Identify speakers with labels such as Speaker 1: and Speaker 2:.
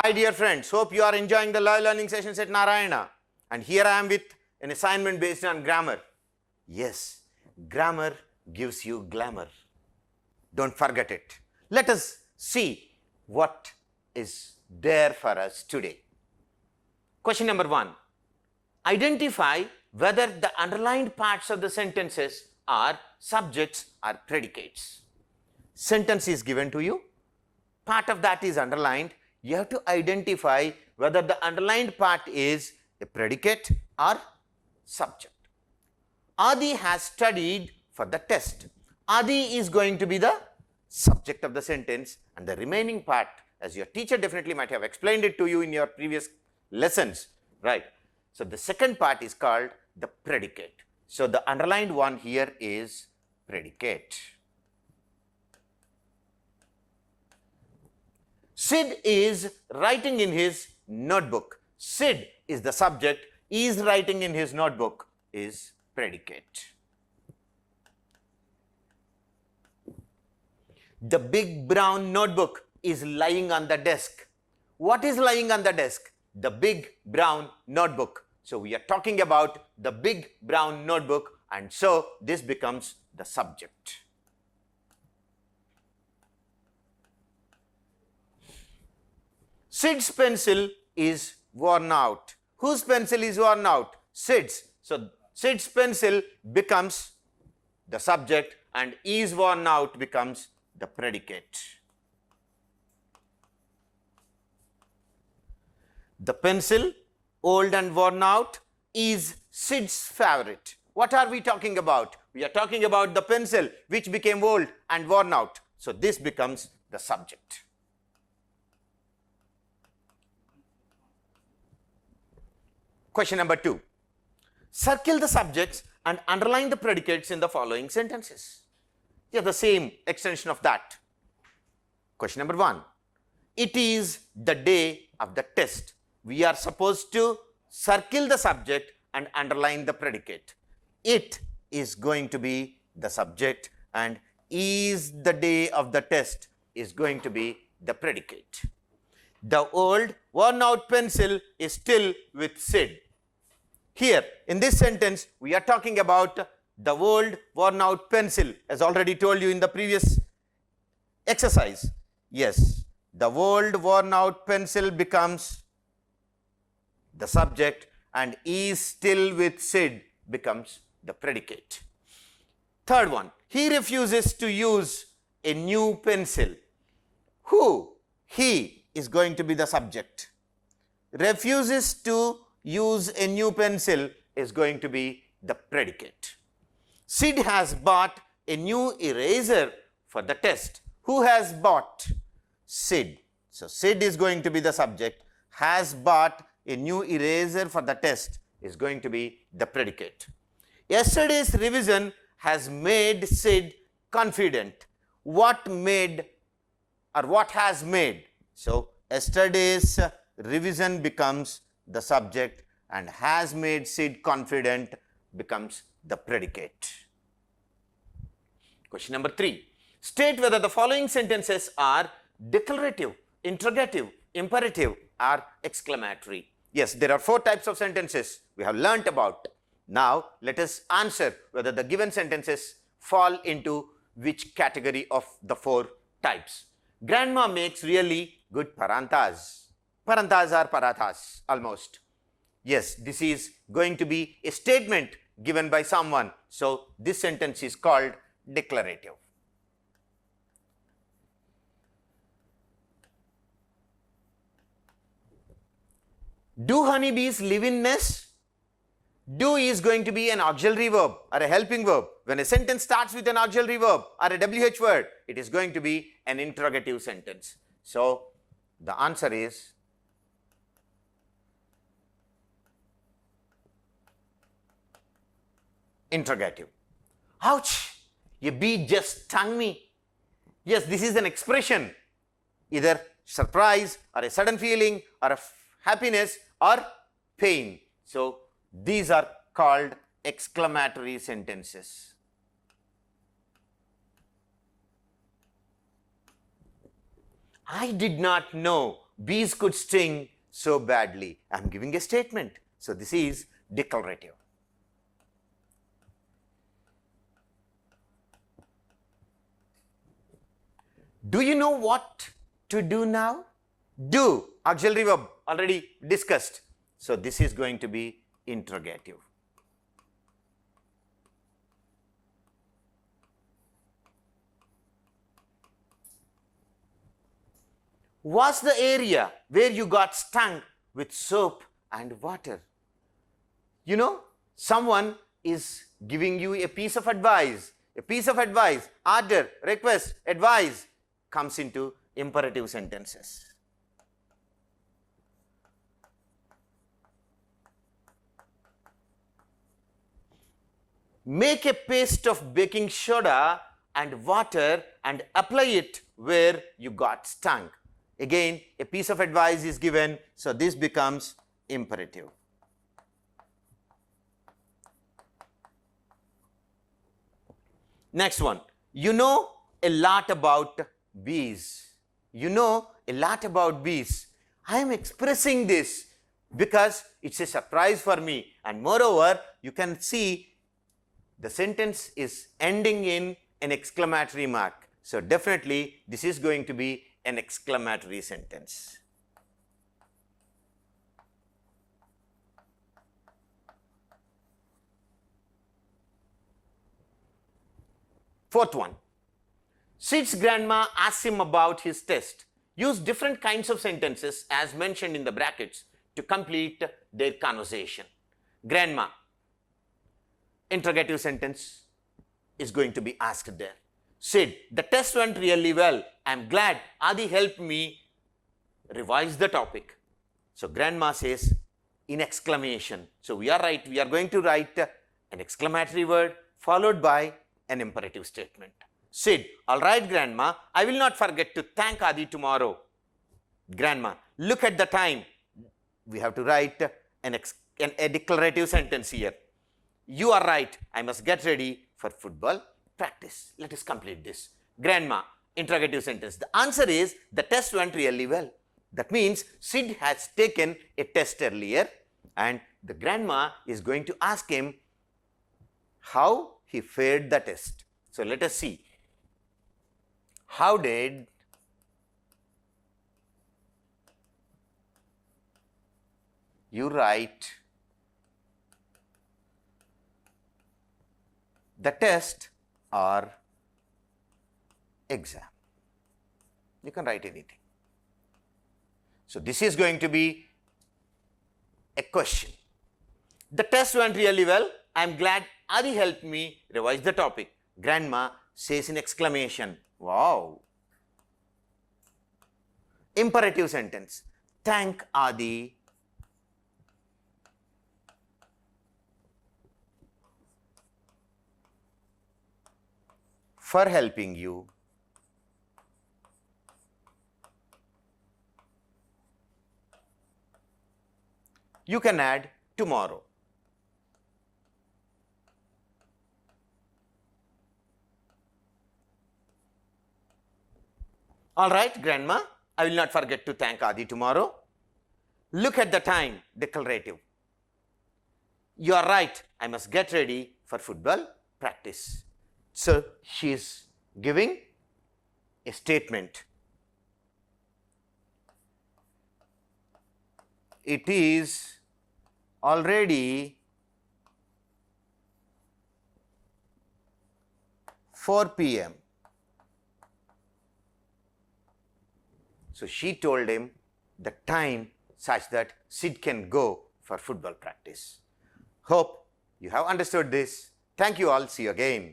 Speaker 1: Hi dear friends, hope you are enjoying the live learning sessions at Narayana. And here I am with an assignment based on grammar. Yes, grammar gives you glamour. Don't forget it. Let us see what is there for us today. Question number 1. Identify whether the underlined parts of the sentences are subjects or predicates. Sentence is given to you. Part of that is underlined. You have to identify whether the underlined part is a predicate or subject. Adi has studied for the test. Adi is going to be the subject of the sentence, and the remaining part, as your teacher definitely might have explained it to you in your previous lessons, right? So the second part is called the predicate. So the underlined one here is predicate. Sid is writing in his notebook. Sid is the subject, is writing in his notebook is predicate. The big brown notebook is lying on the desk. What is lying on the desk? The big brown notebook. So we are talking about the big brown notebook, and so this becomes the subject. Sid's pencil is worn out. Whose pencil is worn out? Sid's. So Sid's pencil becomes the subject and is worn out becomes the predicate. The pencil, old and worn out, is Sid's favorite. What are we talking about? We are talking about the pencil which became old and worn out. So this becomes the subject. Question number 2. Circle the subjects and underline the predicates in the following sentences. Yeah, the same extension of that. Question number 1. It is the day of the test. We are supposed to circle the subject and underline the predicate. It is going to be the subject and is the day of the test is going to be the predicate. The old worn out pencil is still with Sid. Here in this sentence we are talking about the old worn out pencil, as already told you in the previous exercise. Yes, the old worn out pencil becomes the subject and is still with Sid becomes the predicate. Third one, he refuses to use a new pencil. Who? He is going to be the subject. Refuses to use a new pencil is going to be the predicate. Sid has bought a new eraser for the test. Who has bought? Sid. So Sid is going to be the subject. Has bought a new eraser for the test is going to be the predicate. Yesterday's revision has made Sid confident. What made or what has made? So yesterday's revision becomes the subject and has made Sid confident becomes the predicate. Question number 3. State whether the following sentences are declarative, interrogative, imperative or exclamatory. Yes, there are 4 types of sentences we have learnt about. Now let us answer whether the given sentences fall into which category of the 4 types. Grandma makes really good paranthas. Paranthas are parathas almost. Yes, this is going to be a statement given by someone. So this sentence is called declarative. Do honeybees live in nests? Do is going to be an auxiliary verb or a helping verb. When a sentence starts with an auxiliary verb or a WH word, it is going to be an interrogative sentence. So the answer is interrogative. Ouch! A bee just stung me. Yes, this is an expression, either surprise or a sudden feeling or a happiness or pain. So these are called exclamatory sentences. I did not know bees could sting so badly. I'm giving a statement. So this is declarative. Do you know what to do now? Do, auxiliary verb, already discussed. So this is going to be interrogative. Was the area where you got stung with soap and water? You know, someone is giving you a piece of advice. A piece of advice, order, request, advice comes into imperative sentences. Make a paste of baking soda and water and apply it where you got stung. Again, a piece of advice is given, so this becomes imperative. Next one, you know a lot about bees. You know a lot about bees. I am expressing this because it's a surprise for me, and moreover, you can see the sentence is ending in an exclamatory mark. So definitely this is going to be an exclamatory sentence. Fourth one, Sid's grandma asks him about his test. Use different kinds of sentences as mentioned in the brackets to complete their conversation. Grandma, interrogative sentence is going to be asked there. Sid, the test went really well. I'm glad Adi helped me revise the topic. So grandma says in exclamation. So we are going to write an exclamatory word followed by an imperative statement. Sid, all right, grandma, I will not forget to thank Adi tomorrow. Grandma, look at the time. We have to write a declarative sentence here. You are right, I must get ready for football practice. Let us complete this. Grandma, interrogative sentence. The answer is the test went really well. That means Sid has taken a test earlier and the grandma is going to ask him how he fared the test. So let us see. How did you write the test or exam? You can write anything. So this is going to be a question. The test went really well. I am glad Adi helped me revise the topic. Grandma says in exclamation. Wow. Imperative sentence. Thank Adi for helping you. You can add tomorrow. All right, grandma, I will not forget to thank Adi tomorrow. Look at the time, declarative. You are right, I must get ready for football practice. So she is giving a statement. It is already 4 p.m. So she told him the time such that Sid can go for football practice. Hope you have understood this. Thank you all. See you again.